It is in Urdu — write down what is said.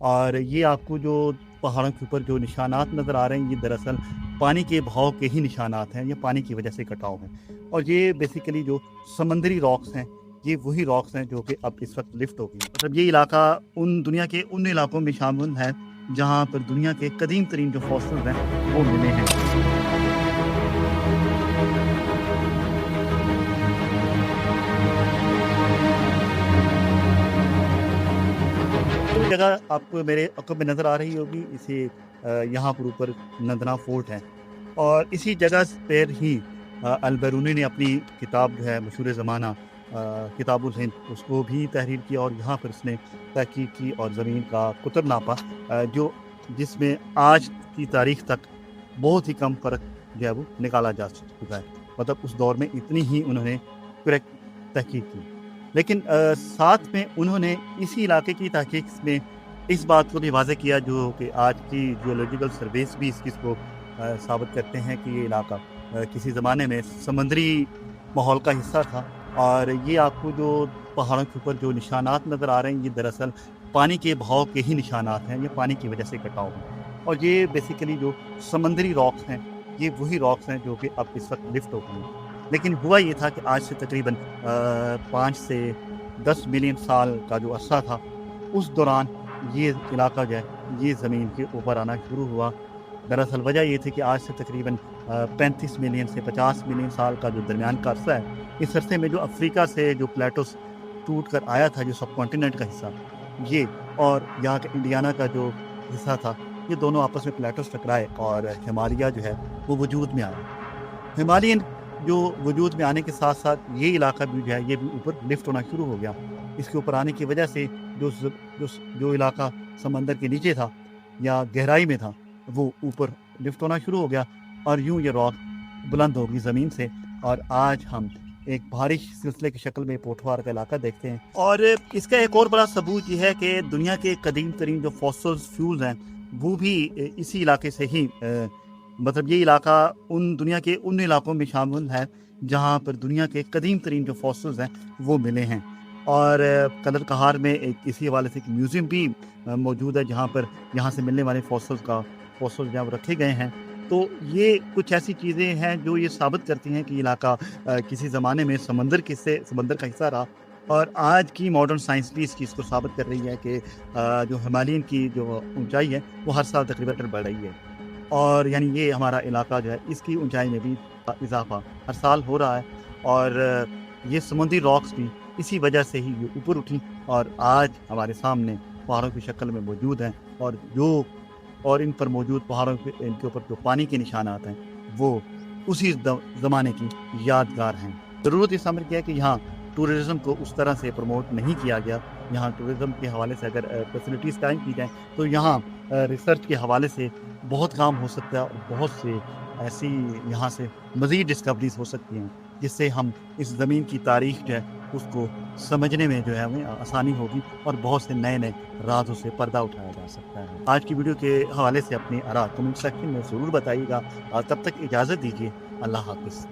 اور یہ آپ کو جو پہاڑوں کے اوپر جو نشانات نظر آ رہے ہیں، یہ دراصل پانی کے بہاؤ کے ہی نشانات ہیں، یہ پانی کی وجہ سے کٹاؤ ہیں۔ اور یہ بیسیکلی جو سمندری راکس ہیں، یہ وہی راکس ہیں جو کہ اب اس وقت لفٹ ہو گئی ہیں۔ مطلب یہ علاقہ دنیا کے ان علاقوں میں شامل ہے جہاں پر دنیا کے قدیم ترین جو فوسلز ہیں وہ ملے ہیں۔ جگہ آپ کو میرے عقب میں نظر آ رہی ہوگی، اسے یہاں پر اوپر نندنا فورٹ ہے، اور اسی جگہ پر ہی البیرونی نے اپنی کتاب جو ہے مشہور زمانہ کتاب الہند اس کو بھی تحریر کیا، اور یہاں پر اس نے تحقیق کی اور زمین کا قطر ناپا، جس میں آج کی تاریخ تک بہت ہی کم فرق جو ہے وہ نکالا جا چکا ہے۔ مطلب اس دور میں اتنی ہی انہوں نے کریکٹ تحقیق کی، لیکن ساتھ میں انہوں نے اسی علاقے کی تحقیق میں اس بات کو بھی واضح کیا جو کہ آج کی جیولوجیکل سرویز بھی اس چیز کو ثابت کرتے ہیں کہ یہ علاقہ کسی زمانے میں سمندری ماحول کا حصہ تھا، اور یہ آپ کو جو پہاڑوں کے اوپر جو نشانات نظر آ رہے ہیں، یہ دراصل پانی کے بہاؤ کے ہی نشانات ہیں، یہ پانی کی وجہ سے کٹاؤ ہیں۔ اور یہ بیسیکلی جو سمندری راکس ہیں، یہ وہی راکس ہیں جو کہ اب اس وقت لفٹ ہو گئی ہیں۔ لیکن ہوا یہ تھا کہ آج سے تقریباً 5 سے 10 ملین سال کا جو عرصہ تھا، اس دوران یہ علاقہ جو ہے یہ زمین کے اوپر آنا شروع ہوا۔ دراصل وجہ یہ تھی کہ آج سے تقریباً 35 ملین سے 50 ملین سال کا جو درمیان کا عرصہ ہے، اس عرصے میں جو افریقہ سے جو پلیٹوس ٹوٹ کر آیا تھا، جو سب کانٹیننٹ کا حصہ، یہ اور یہاں کا انڈیانا کا جو حصہ تھا، یہ دونوں آپس میں پلیٹوس ٹکرائے اور ہمالیہ جو ہے وہ وجود میں آیا۔ ہمالین جو وجود میں آنے کے ساتھ ساتھ یہ علاقہ بھی جو ہے یہ بھی اوپر لفٹ ہونا شروع ہو گیا۔ اس کے اوپر آنے کی وجہ سے جو علاقہ سمندر کے نیچے تھا یا گہرائی میں تھا، وہ اوپر لفٹ ہونا شروع ہو گیا، اور یوں یہ راک بلند ہوگی زمین سے، اور آج ہم ایک بارش سلسلے کی شکل میں پوٹھوار کا علاقہ دیکھتے ہیں۔ اور اس کا ایک اور بڑا ثبوت یہ ہے کہ دنیا کے قدیم ترین جو فوسلز فیولز ہیں وہ بھی اسی علاقے سے ہی مطلب یہ علاقہ دنیا کے ان علاقوں میں شامل ہے جہاں پر دنیا کے قدیم ترین جو فوسلز ہیں وہ ملے ہیں۔ اور قلعہ کہار میں اسی حوالے سے ایک میوزیم بھی موجود ہے جہاں پر یہاں سے ملنے والے فوسلز جہاں رکھے گئے ہیں۔ تو یہ کچھ ایسی چیزیں ہیں جو یہ ثابت کرتی ہیں کہ یہ علاقہ کسی زمانے میں سمندر کا حصہ رہا، اور آج کی ماڈرن سائنس بھی اس چیز کو ثابت کر رہی ہے کہ جو ہمالین کی جو اونچائی ہے وہ ہر سال تقریباً بڑھ رہی ہے، اور یعنی یہ ہمارا علاقہ جو ہے اس کی اونچائی میں بھی اضافہ ہر سال ہو رہا ہے، اور یہ سمندری راکس بھی اسی وجہ سے ہی یہ اوپر اٹھی اور آج ہمارے سامنے پہاڑوں کی شکل میں موجود ہیں، اور ان پر موجود پہاڑوں کے ان کے اوپر جو پانی کے نشانات ہیں وہ اسی زمانے کی یادگار ہیں۔ ضرورت اس عمل کی ہے کہ یہاں ٹورزم کو اس طرح سے پروموٹ نہیں کیا گیا۔ یہاں ٹورزم کے حوالے سے اگر فیسلٹیز قائم کی جائیں تو یہاں ریسرچ کے حوالے سے بہت کام ہو سکتا ہے، اور بہت سے ایسی یہاں سے مزید ڈسکوریز ہو سکتی ہیں جس سے ہم اس زمین کی تاریخ جو ہے اس کو سمجھنے میں جو ہے ہمیں آسانی ہوگی، اور بہت سے نئے رازوں سے پردہ اٹھایا جا سکتا ہے۔ آج کی ویڈیو کے حوالے سے اپنی آراء کمنٹ سیکشن میں ضرور بتائیے گا، اور تب تک اجازت دیجیے۔ اللہ حافظ۔